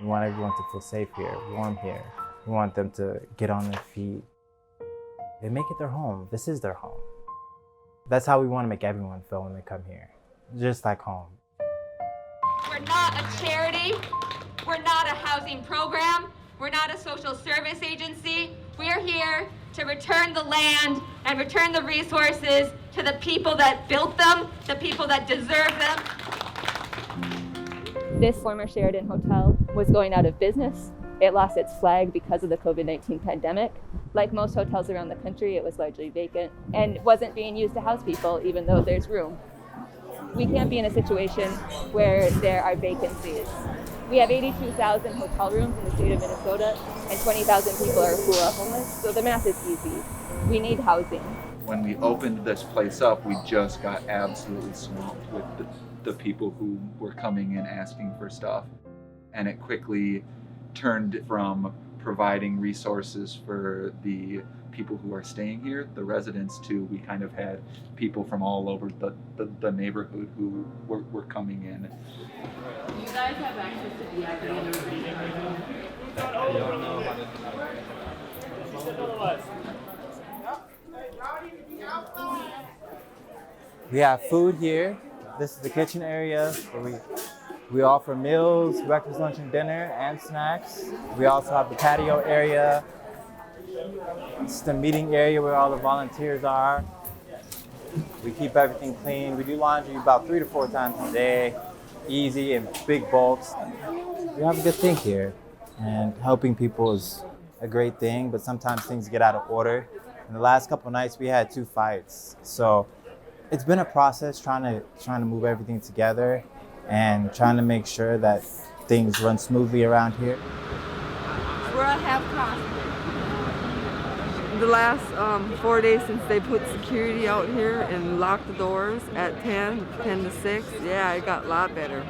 We want everyone to feel safe here, warm here. We want them to get on their feet. They make it their home. This is their home. That's how we want to make everyone feel when they come here, just like home. We're not a charity. We're not a housing program. We're not a social service agency. We're here to return the land and return the resources to the people that built them, the people that deserve them. This former Sheraton hotel was going out of business. It lost its flag because of the COVID-19 pandemic. Like most hotels around the country, it was largely vacant and wasn't being used to house people, even though there's room. We can't be in a situation where there are vacancies. We have 82,000 hotel rooms in the state of Minnesota, and 20,000 people who are homeless, so the math is easy. We need housing. When we opened this place up, we just got absolutely swamped with the people who were coming in asking for stuff. And it quickly turned from providing resources for the people who are staying here, the residents, to we kind of had people from all over the neighborhood who were coming in. Do you guys have access to VIP and everything? We have food here. This is the kitchen area where we offer meals, breakfast, lunch, and dinner, and snacks. We also have the patio area. It's the meeting area where all the volunteers are. We keep everything clean. We do laundry about 3 to 4 times a day, easy and big bulks. We have a good thing here, and helping people is a great thing, but sometimes things get out of order. In the last couple nights, we had 2 fights. So it's been a process trying to move everything together and trying to make sure that things run smoothly around here. We're at half cost. The last 4 days since they put security out here and locked the doors at 10 to 6, yeah, it got a lot better.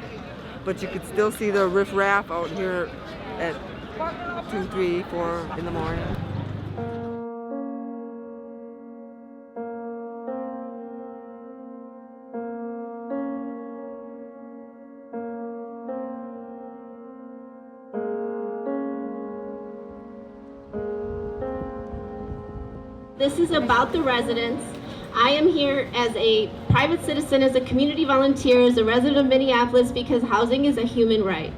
But you could still see the riffraff out here at 2, 3, 4 in the morning. This is about the residents. I am here as a private citizen, as a community volunteer, as a resident of Minneapolis, because housing is a human right.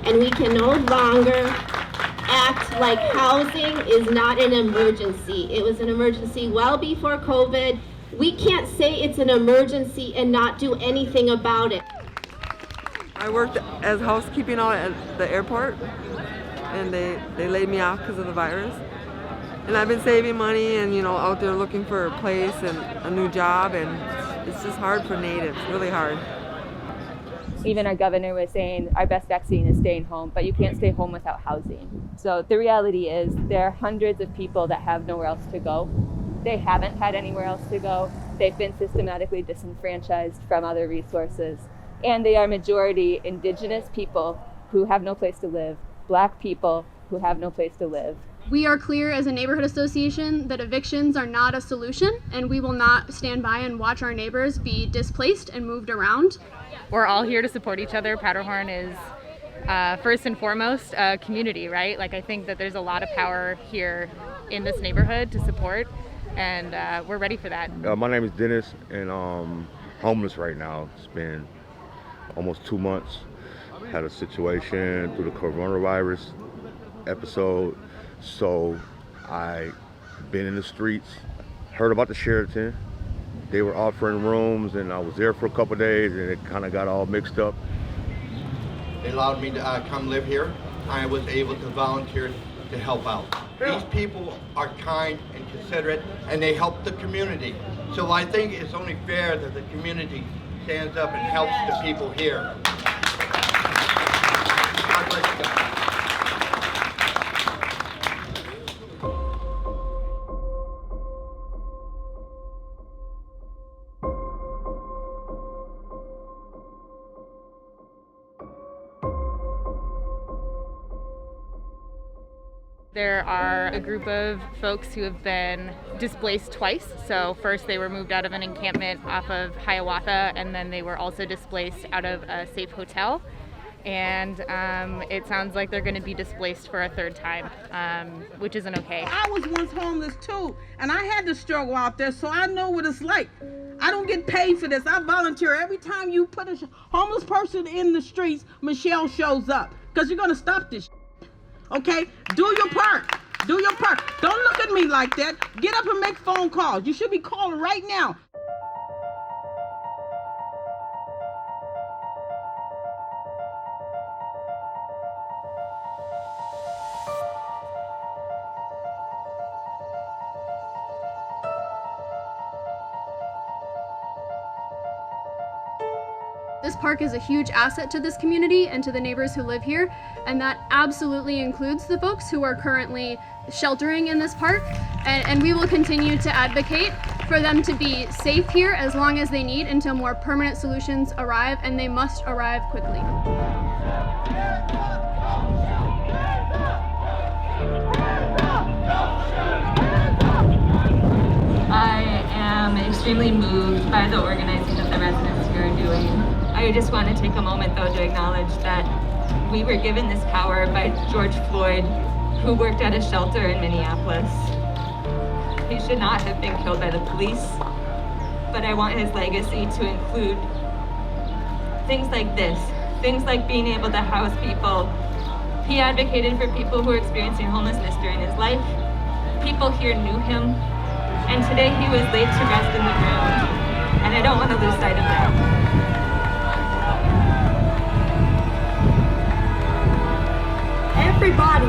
And we can no longer act like housing is not an emergency. It was an emergency well before COVID. We can't say it's an emergency and not do anything about it. I worked as housekeeping out at the airport, and they laid me off because of the virus. And I've been saving money and, out there looking for a place and a new job, and it's just hard for natives, really hard. Even our governor was saying our best vaccine is staying home, but you can't stay home without housing. So the reality is there are hundreds of people that have nowhere else to go. They haven't had anywhere else to go. They've been systematically disenfranchised from other resources. And they are majority indigenous people who have no place to live, Black people who have no place to live. We are clear as a neighborhood association that evictions are not a solution, and we will not stand by and watch our neighbors be displaced and moved around. We're all here to support each other. Powderhorn is first and foremost a community, right? I think that there's a lot of power here in this neighborhood to support, and we're ready for that. My name is Dennis, and I'm homeless right now. It's been almost 2 months. Had a situation through the coronavirus episode. So I been in the streets, heard about the Sheraton. They were offering rooms, and I was there for a couple of days, and it kind of got all mixed up. They allowed me to come live here. I was able to volunteer to help out. These people are kind and considerate, and they help the community. So I think it's only fair that the community stands up and helps the people here. God bless you guys. There are a group of folks who have been displaced twice. So first they were moved out of an encampment off of Hiawatha, and then they were also displaced out of a safe hotel. And it sounds like they're going to be displaced for a third time, which isn't okay. I was once homeless too, and I had to struggle out there, so I know what it's like. I don't get paid for this. I volunteer. Every time you put a homeless person in the streets, Michelle shows up, because you're going to stop this. Okay? Do your part. Do your part. Don't look at me like that. Get up and make phone calls. You should be calling right now. This park is a huge asset to this community and to the neighbors who live here, and that absolutely includes the folks who are currently sheltering in this park, and we will continue to advocate for them to be safe here as long as they need until more permanent solutions arrive, and they must arrive quickly. I am extremely moved by the organizing that the residents here are doing. I just want to take a moment, though, to acknowledge that we were given this power by George Floyd, who worked at a shelter in Minneapolis. He should not have been killed by the police, but I want his legacy to include things like this, things like being able to house people. He advocated for people who were experiencing homelessness during his life. People here knew him, and today he was laid to rest in the ground, and I don't want to lose sight of that. Everybody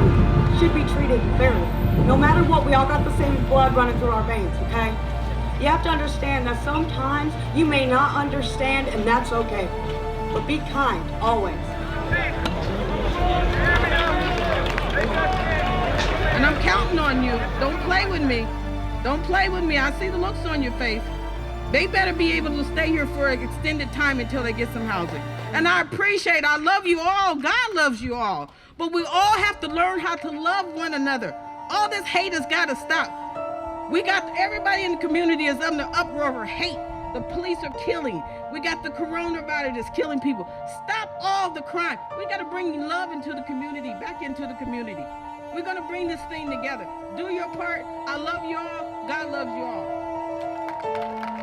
should be treated fairly. No matter what, we all got the same blood running through our veins, okay? You have to understand that sometimes you may not understand, and that's okay. But be kind, always. And I'm counting on you. Don't play with me. Don't play with me. I see the looks on your face. They better be able to stay here for an extended time until they get some housing. And I love you all. God loves you all. But we all have to learn how to love one another. All this hate has got to stop. Everybody in the community is under uproar over hate. The police are killing. We got the coronavirus that's killing people. Stop all the crime. We got to bring love into the community, back into the community. We're going to bring this thing together. Do your part. I love you all. God loves you all.